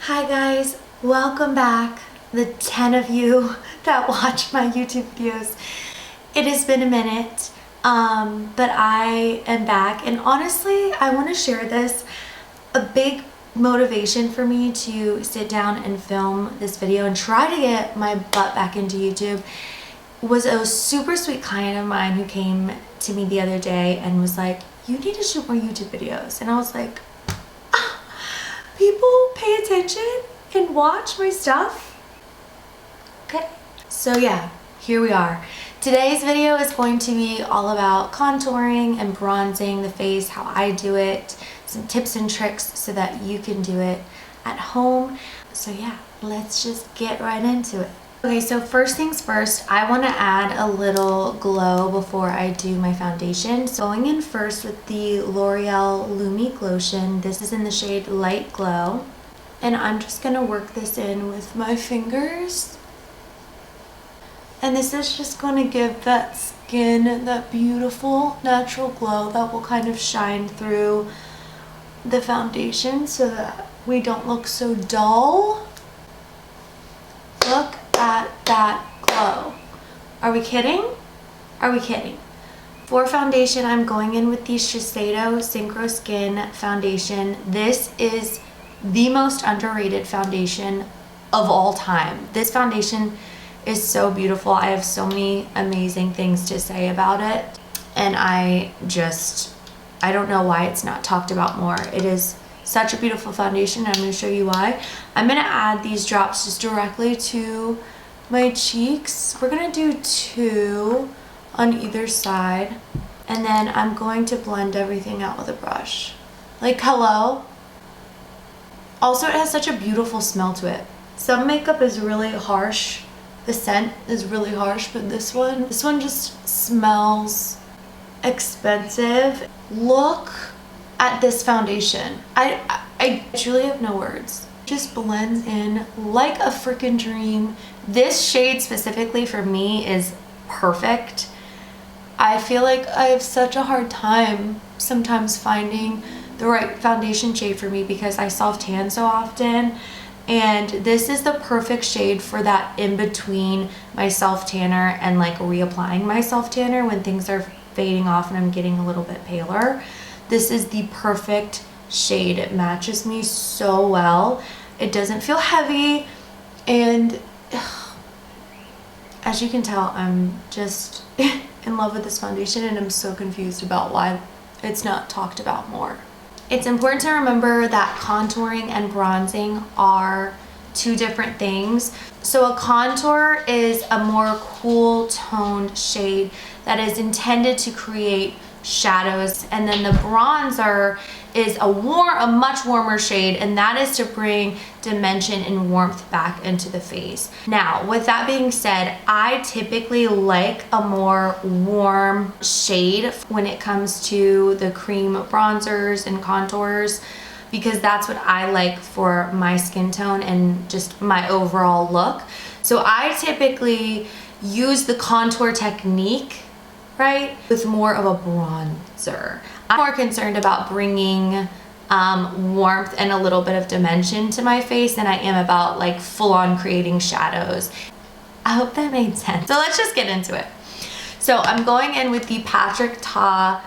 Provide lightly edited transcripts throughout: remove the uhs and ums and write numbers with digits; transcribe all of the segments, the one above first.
Hi guys, welcome back, the 10 of you that watch my YouTube videos. It has been a minute, but I am back, and honestly, I want to share this. A big motivation for me to sit down and film this video and try to get my butt back into YouTube was a super sweet client of mine who came to me the other day and was like, you need to shoot more YouTube videos. And I was like, people pay attention and watch my stuff? Okay. So yeah, here we are. Today's video is going to be all about contouring and bronzing the face, how I do it, some tips and tricks so that you can do it at home. So yeah, let's just get right into it. Okay, so first things first, I want to add a little glow before I do my foundation. So going in first with the L'Oreal Lumi Glotion. This is in the shade Light Glow. And I'm just going to work this in with my fingers. And this is just going to give that skin that beautiful natural glow that will kind of shine through the foundation so that we don't look so dull. Look at that glow. Are we kidding? Are we kidding? For foundation, I'm going in with the Shiseido Synchro Skin Foundation. This is the most underrated foundation of all time. This foundation is so beautiful. I have so many amazing things to say about it, and I don't know why it's not talked about more. It is such a beautiful foundation. I'm going to show you why. I'm going to add these drops just directly to my cheeks. We're going to do 2 on either side, and then I'm going to blend everything out with a brush. Like, hello? Also, it has such a beautiful smell to it. Some makeup is really harsh. The scent is really harsh, but this one just smells expensive. Look at this foundation. I truly have no words. Just blends in like a freaking dream. This shade specifically for me is perfect. I feel like I have such a hard time sometimes finding the right foundation shade for me because I self-tan so often, and this is the perfect shade for that in between my self-tanner and like reapplying my self-tanner when things are fading off and I'm getting a little bit paler. This is the perfect shade. It matches me so well. It doesn't feel heavy, and as you can tell, I'm just in love with this foundation, and I'm so confused about why it's not talked about more. It's important to remember that contouring and bronzing are 2 different things. So a contour is a more cool toned shade that is intended to create shadows, and then the bronzer is a much warmer shade, and that is to bring dimension and warmth back into the face. Now, with that being said, I typically like a more warm shade when it comes to the cream bronzers and contours, because that's what I like for my skin tone and just my overall look. So I typically use the contour technique, right, with more of a bronzer. I'm more concerned about bringing warmth and a little bit of dimension to my face than I am about like full-on creating shadows. I hope that made sense. So let's just get into it. So I'm going in with the Patrick Ta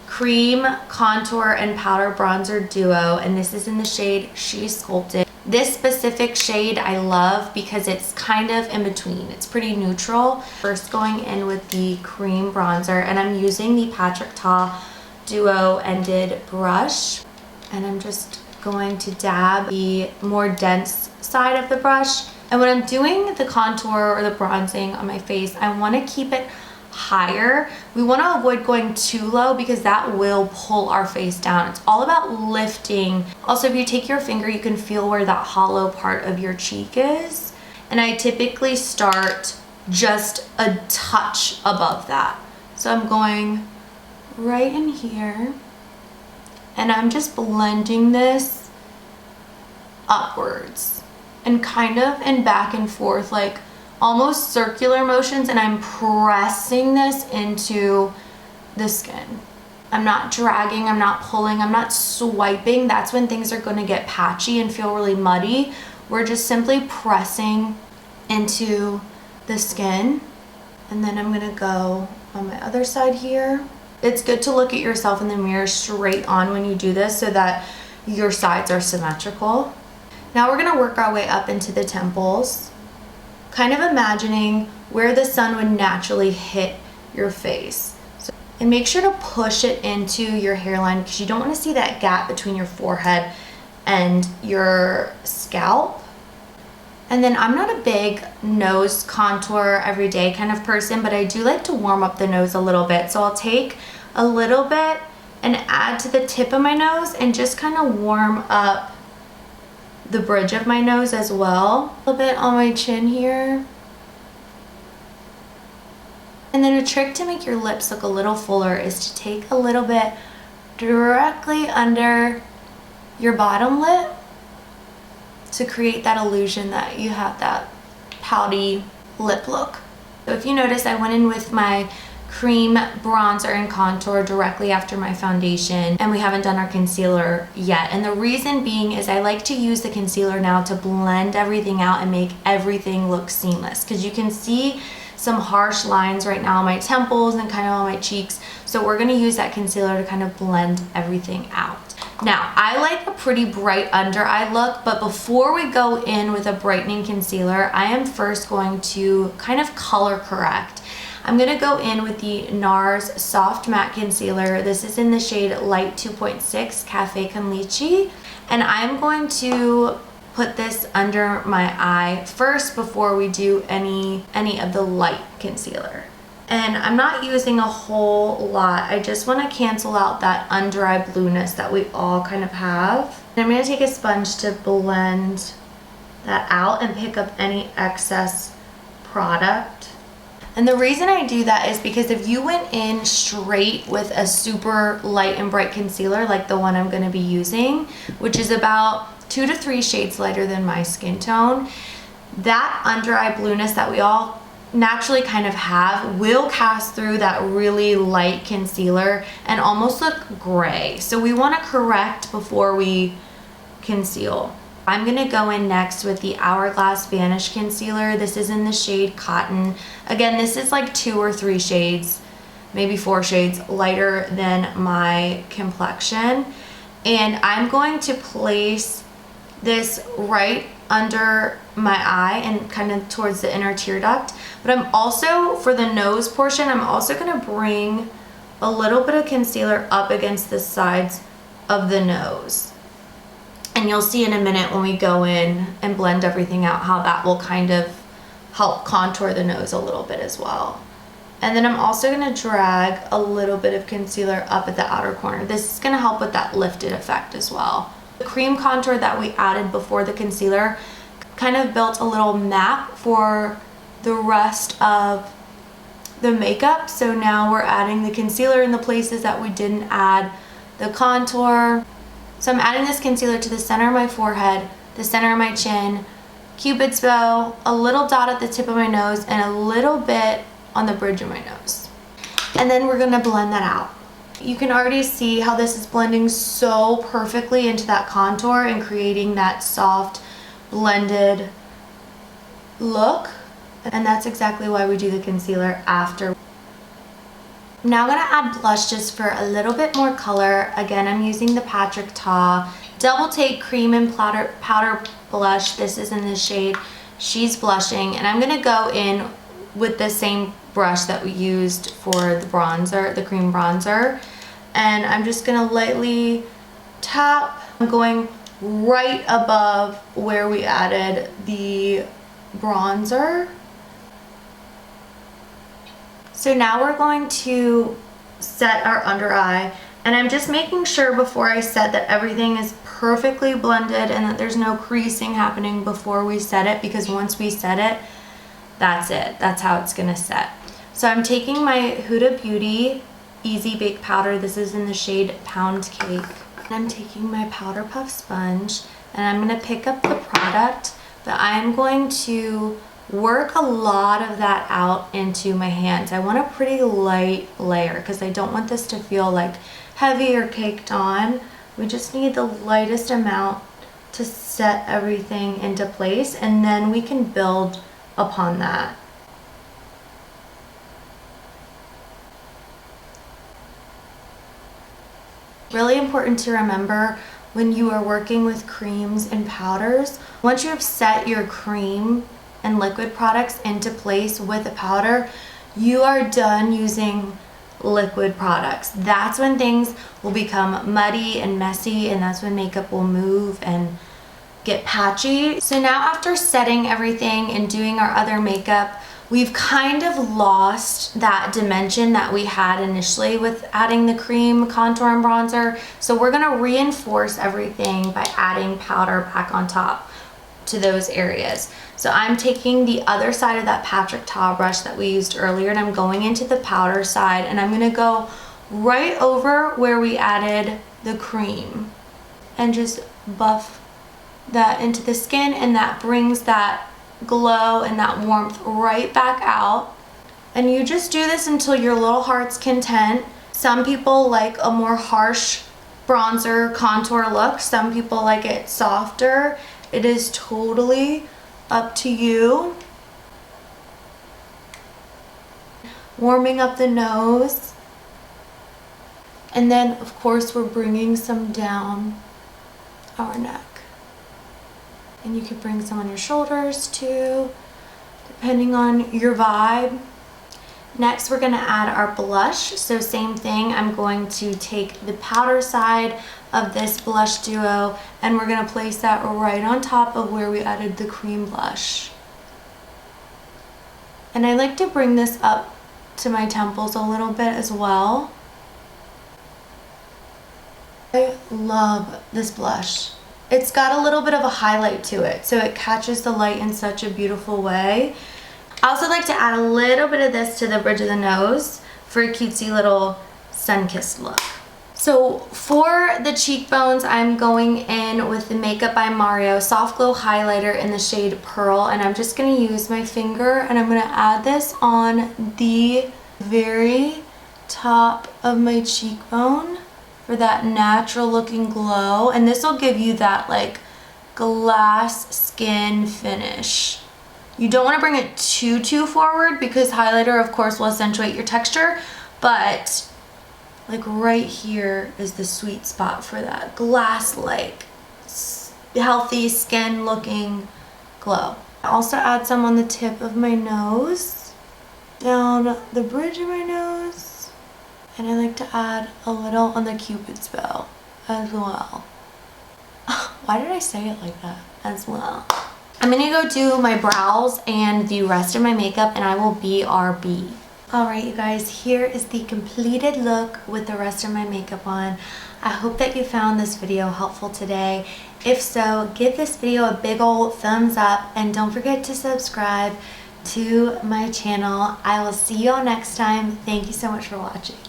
Cream Contour and Powder Bronzer Duo, and this is in the shade She's Sculpted. This specific shade I love because it's kind of in between. It's pretty neutral. First going in with the cream bronzer, and I'm using the Patrick Ta Duo Ended brush, and I'm just going to dab the more dense side of the brush. And when I'm doing the contour or the bronzing on my face, I want to keep it higher. We want to avoid going too low because that will pull our face down. It's all about lifting. Also, if you take your finger, you can feel where that hollow part of your cheek is. And I typically start just a touch above that. So I'm going right in here, and I'm just blending this upwards and kind of in back and forth, like almost circular motions, and I'm pressing this into the skin. I'm not dragging, I'm not pulling, I'm not swiping. That's when things are gonna get patchy and feel really muddy. We're just simply pressing into the skin. And then I'm gonna go on my other side here. It's good to look at yourself in the mirror straight on when you do this so that your sides are symmetrical. Now we're gonna work our way up into the temples, kind of imagining where the sun would naturally hit your face. And make sure to push it into your hairline because you don't want to see that gap between your forehead and your scalp. And then I'm not a big nose contour everyday kind of person, but I do like to warm up the nose a little bit. So I'll take a little bit and add to the tip of my nose and just kind of warm up the bridge of my nose as well. A little bit on my chin here. And then a trick to make your lips look a little fuller is to take a little bit directly under your bottom lip to create that illusion that you have that pouty lip look. So if you notice, I went in with my cream bronzer and contour directly after my foundation, and we haven't done our concealer yet. And the reason being is I like to use the concealer now to blend everything out and make everything look seamless, because you can see some harsh lines right now on my temples and kind of on my cheeks. So we're gonna use that concealer to kind of blend everything out. Now, I like a pretty bright under eye look, but before we go in with a brightening concealer, I am first going to kind of color correct. I'm gonna go in with the NARS Soft Matte Concealer. This is in the shade Light 2.6 Cafe con Leche. And I'm going to put this under my eye first before we do any of the light concealer. And I'm not using a whole lot. I just want to cancel out that under eye blueness that we all kind of have. And I'm going to take a sponge to blend that out and pick up any excess product. And the reason I do that is because if you went in straight with a super light and bright concealer like the one I'm going to be using, which is about 2 to 3 shades lighter than my skin tone, that under eye blueness that we all naturally kind of have will cast through that really light concealer and almost look gray. So we want to correct before we conceal. I'm going to go in next with the Hourglass Vanish Concealer. This is in the shade Cotton. Again, this is like 2 or 3 shades, maybe 4 shades lighter than my complexion. And I'm going to place this right under my eye and kind of towards the inner tear duct. But I'm also, for the nose portion, I'm also going to bring a little bit of concealer up against the sides of the nose. And you'll see in a minute when we go in and blend everything out how that will kind of help contour the nose a little bit as well. And then I'm also going to drag a little bit of concealer up at the outer corner. This is going to help with that lifted effect as well. The cream contour that we added before the concealer kind of built a little map for the rest of the makeup. So now we're adding the concealer in the places that we didn't add the contour. So I'm adding this concealer to the center of my forehead, the center of my chin, Cupid's bow, a little dot at the tip of my nose, and a little bit on the bridge of my nose. And then we're gonna blend that out. You can already see how this is blending so perfectly into that contour and creating that soft, blended look. And that's exactly why we do the concealer after. I'm now gonna add blush just for a little bit more color. Again, I'm using the Patrick Ta Double Take Cream and Powder Blush. This is in the shade She's Blushing. And I'm gonna go in with the same brush that we used for the bronzer, the cream bronzer. And I'm just gonna lightly tap. I'm going right above where we added the bronzer. So now we're going to set our under eye, and I'm just making sure before I set that everything is perfectly blended and that there's no creasing happening before we set it, because once we set it, that's it. That's how it's gonna set. So I'm taking my Huda Beauty Easy Bake Powder. This is in the shade Poundcake. I'm taking my powder puff sponge and I'm gonna pick up the product, but I'm going to work a lot of that out into my hands. I want a pretty light layer because I don't want this to feel like heavy or caked on. We just need the lightest amount to set everything into place, and then we can build upon that. Really important to remember when you are working with creams and powders, once you have set your cream and liquid products into place with a powder, you are done using liquid products. That's when things will become muddy and messy, and that's when makeup will move and get patchy. So now after setting everything and doing our other makeup, we've kind of lost that dimension that we had initially with adding the cream, contour, and bronzer. So we're gonna reinforce everything by adding powder back on top to those areas. So I'm taking the other side of that Patrick towel brush that we used earlier, and I'm going into the powder side, and I'm gonna go right over where we added the cream and just buff that into the skin, and that brings that glow and that warmth right back out. And you just do this until your little heart's content. Some people like a more harsh bronzer contour look. Some people like it softer. It is totally up to you. Warming up the nose. And then of course we're bringing some down our neck. And you can bring some on your shoulders too, depending on your vibe. Next, we're gonna add our blush. So same thing, I'm going to take the powder side of this blush duo, and we're gonna place that right on top of where we added the cream blush. And I like to bring this up to my temples a little bit as well. I love this blush. It's got a little bit of a highlight to it, so it catches the light in such a beautiful way. I also like to add a little bit of this to the bridge of the nose for a cutesy little sun-kissed look. So for the cheekbones, I'm going in with the Makeup by Mario Soft Glow Highlighter in the shade Pearl, and I'm just going to use my finger, and I'm going to add this on the very top of my cheekbone for that natural looking glow. And this will give you that like glass skin finish. You don't want to bring it too forward, because highlighter of course will accentuate your texture, but like right here is the sweet spot for that glass-like healthy skin looking glow. I also add some on the tip of my nose, down the bridge of my nose, and I like to add a little on the Cupid's bow as well. Why did I say it like that? As well. I'm gonna go do my brows and the rest of my makeup, and I will BRB. Alright you guys, here is the completed look with the rest of my makeup on. I hope that you found this video helpful today. If so, give this video a big old thumbs up, and don't forget to subscribe to my channel. I will see you all next time. Thank you so much for watching.